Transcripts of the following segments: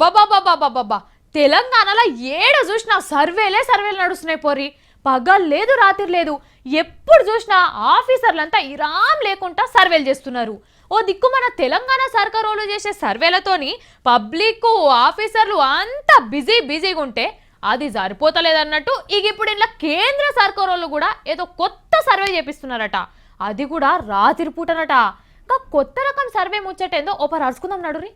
అబ్బబ్బబ్బబ్బబ్బబ్బా తెలంగాణలో ఏడ చూసినా సర్వేలు నడుస్తున్నాయి పోరి. పగలు లేదు రాత్రి లేదు, ఎప్పుడు చూసినా ఆఫీసర్లంతా ఇరాం లేకుండా సర్వేలు చేస్తున్నారు. ఓ దిక్కు మన తెలంగాణ సర్కారోళ్ళు చేసే సర్వేలతోని పబ్లిక్ ఆఫీసర్లు అంతా బిజీగా ఉంటే అది సరిపోతలేదన్నట్టు ఇక ఇప్పుడు ఇలా కేంద్ర సర్కారోళ్ళు కూడా ఏదో కొత్త సర్వే చేపిస్తున్నారట. అది కూడా రాత్రి పూటనట. కొత్త రకం సర్వే ముచ్చటేందో ఓపర్ అరుచుకుందాం నడురి.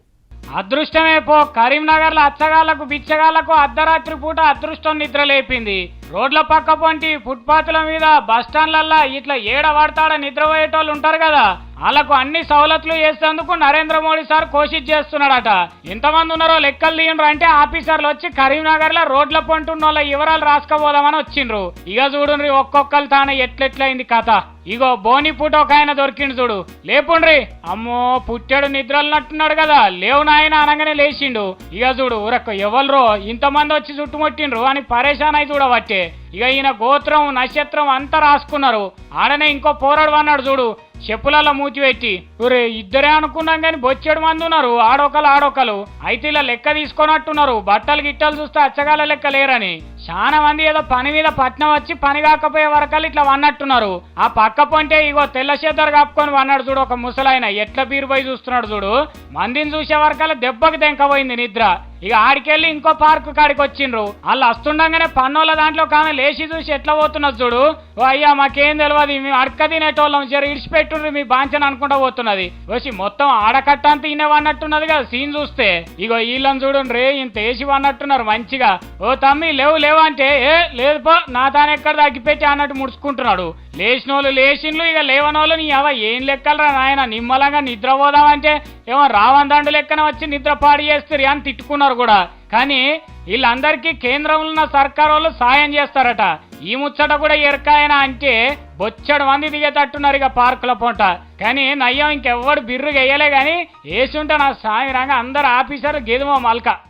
అదృష్టమే పో, కరీంనగర్లో అచ్చగాళ్లకు బిచ్చగాళ్లకు అర్ధరాత్రి పూట అదృష్టం నిద్ర లేపింది. రోడ్ల పక్క పొంటి ఫుట్పాత్ల మీద బస్టాండ్లల్లా ఇట్లా ఏడ పడతాడ నిద్రపోయేటోళ్ళు ఉంటారు కదా, వాళ్ళకు అన్ని సవలతులు చేసేందుకు నరేంద్ర మోడీ సార్ కోషిష్ చేస్తున్నాడట. ఎంతమంది ఉన్నారో లెక్కలు తీయండ్రు అంటే ఆఫీసర్లు వచ్చి కరీంనగర్ లో రోడ్ల పొంటున్న వాళ్ళ వివరాలు రాసుకపోదామని వచ్చిండ్రు. ఇక చూడుండ్రి ఒక్కొక్కరు తాను ఎట్లెట్లయింది కథ. ఇగో బోని పూట ఒక ఆయన దొరికిండు చూడు, లేపుండ్రి. అమ్మో పుట్టాడు నిద్రలు నట్టున్నాడు కదా, లేవు నాయన అనగానే లేచిండు. ఇక చూడు ఊరక్క ఎవరు ఇంతమంది వచ్చి చుట్టుముట్టిండ్రు అని పరేషాన్ అయి చూడబట్టే. ఇక ఈయన గోత్రం నక్షత్రం అంతా రాసుకున్నారు. ఆడనే ఇంకో పోరాడు అన్నాడు చూడు, చెప్పులలో మూతి పెట్టి. ఊరే ఇద్దరే అనుకున్నాం కానీ బొచ్చెడు మంది ఉన్నారు, ఆడొకలు. అయితే ఇలా లెక్క తీసుకున్నట్టున్నారు. బట్టలు గిట్టలు చూస్తే అచ్చగాల లెక్క లేరని. చాలా మంది ఏదో పని మీద పట్నం వచ్చి పని కాకపోయే వరకలు ఇట్లా వన్నట్టున్నారు. ఆ పక్క పొంటే ఇగో తెల్ల చేద్దరు కప్పుకొని వన్నాడు చూడు ఒక ముసలాయన, ఎట్లా బీరుపోయి చూస్తున్నాడు చూడు. మందిని చూసే వరకల్లా దెబ్బకి తెంకపోయింది నిద్ర. ఇక ఆడికెళ్ళి ఇంకో పార్కు కాడికి వచ్చిండ్రు. వాళ్ళు వస్తుండగానే పన్నోళ్ళ దాంట్లో ఆమె లేచి చూసి ఎట్లా పోతున్నది చూడు. ఓ అయ్యా మాకేం తెలియదు, మేము అడక తినేటోళ్ళం, జర ఇడిచిపెట్టుండ్రి మీ బాంచని అనుకుంటా పోతున్నది. వచ్చి మొత్తం ఆడకట్టంతా ఇనేవన్నట్టున్నది కదా సీన్ చూస్తే. ఇగో వీళ్ళని చూడండి ఇంత వేసి వన్నట్టున్నారు మంచిగా. ఓ తమ్మి లేవు అంటే ఏ లేదు పో నా తానెక్కడ తగ్గిపెట్టి అన్నట్టు ముడుచుకుంటున్నాడు. లేచినోళ్ళు లేచిండ్లు, ఇక లేవనోళ్ళు నీ అవ ఏం లెక్కలరా నాయన, నిమ్మలంగా నిద్ర పోదామంటే ఏమో రావందండు లెక్కన వచ్చి నిద్ర పాడి చేస్తారు అని తిట్టుకున్నారు కూడా. కానీ వీళ్ళందరికీ కేంద్రంలో ఉన్న సర్కారు వాళ్ళు సాయం చేస్తారట. ఈ ముచ్చట కూడా ఎరకాయన అంటే బొచ్చడు మంది దిగేటట్టున్నారు ఇక పార్కుల పొంట. కానీ నయ్యం ఇంకెవ్వడు బిర్రు గెయ్యలే, కానీ వేసి ఉంటే నా సాయం రాగా అందరు ఆఫీసర్ గెదుమో మల్క.